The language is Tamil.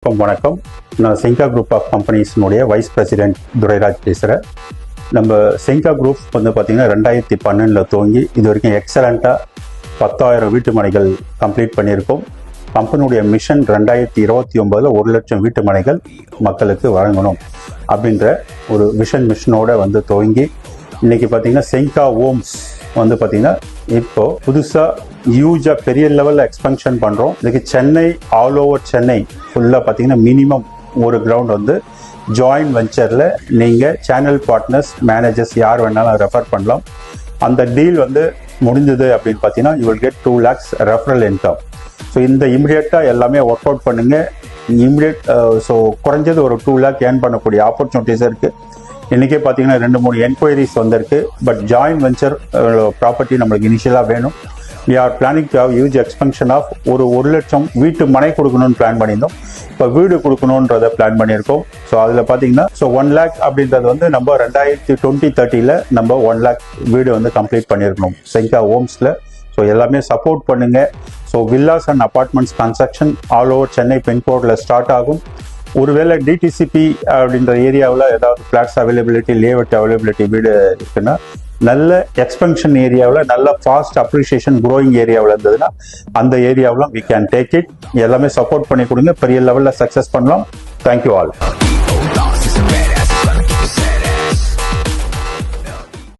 அனைவருக்கும் வணக்கம். நான் செங்கா குரூப் ஆஃப் கம்பெனிஸ்னுடைய வைஸ் பிரசிடென்ட் துரைராஜ் பேசுகிறேன். நம்ம செங்கா குரூப் வந்து பார்த்திங்கன்னா 2012 துவங்கி இது வரைக்கும் எக்ஸலண்ட்டாக 10,000 வீட்டு மனைகள் கம்ப்ளீட் பண்ணியிருக்கோம். கம்பெனியுடைய மிஷன் 2029 1 லட்சம் வீட்டு மனைகள் மக்களுக்கு வழங்கணும் அப்படின்ற ஒரு மிஷனோட வந்து துவங்கி இன்றைக்கி பார்த்திங்கன்னா செங்கா ஹோம்ஸ் வந்து பார்த்திங்கன்னா இப்போ புதுசாக ஹியூஜாக பெரிய லெவலில் எக்ஸ்பென்ஷன் பண்ணுறோம். இதுக்கு சென்னை ஆல் ஓவர் சென்னை ஃபுல்லாக பார்த்தீங்கன்னா மினிமம் ஒரு கிரவுண்ட் வந்து ஜாயின்ட் வெஞ்சரில் நீங்கள் சேனல் பார்ட்னர்ஸ் மேனேஜர்ஸ் யார் வேணாலும் ரெஃபர் பண்ணலாம். அந்த டீல் வந்து முடிஞ்சது அப்படின்னு பார்த்தீங்கன்னா you will get 2 lakhs referral income. So இந்த இமிடியேட்டாக எல்லாமே ஒர்க் அவுட் பண்ணுங்கள். ஸோ குறைஞ்சது ஒரு 2 lakh ஏர்ன் பண்ணக்கூடிய ஆப்பர்ச்சுனிட்டிஸ் இருக்குது. இன்றைக்கே பார்த்தீங்கன்னா 2-3 என்கொயரிஸ் வந்திருக்கு. பட் ஜாயின்ட் வெஞ்சர் ப்ராப்பர்ட்டி நம்மளுக்கு இனிஷியலாக வேணும். we are planning to have huge expansion of ஒரு 1 லட்சம் வீட்டு மனை கொடுக்கணும்னு பிளான் பண்ணியிருந்தோம். இப்போ வீடு கொடுக்கணுன்றதை பிளான் பண்ணியிருக்கோம். ஸோ அதில் பார்த்தீங்கன்னா 1 lakh அப்படின்றது வந்து நம்ம 2020-30 நம்ம 1 lakh வீடு வந்து கம்ப்ளீட் பண்ணியிருக்கணும் செங்கா ஹோம்ஸில். ஸோ எல்லாமே சப்போர்ட் பண்ணுங்கள். So villas and apartments construction all over Chennai பின்கோடில் ஸ்டார்ட் ஆகும். ஒருவேளை டிடிசிபி அப்படின்ற ஏரியாவில் ஏதாவது ஃப்ளாட்ஸ் அவைலபிலிட்டி லேஅவுட் அவைலபிலிட்டி வீடு இருக்குன்னா நல்ல எக்ஸ்பென்ஷன் ஏரியாவில் நல்ல ஃபாஸ்ட் அப்ரிஷியேஷன் க்ரோயிங் ஏரியாவில் இருந்ததுன்னா அந்த ஏரியாவில் வி கேன் டேக் இட். எல்லாமே சப்போர்ட் பண்ணி கொடுங்க. பெரிய லெவலில் சக்ஸஸ் பண்ணலாம். Thank you all.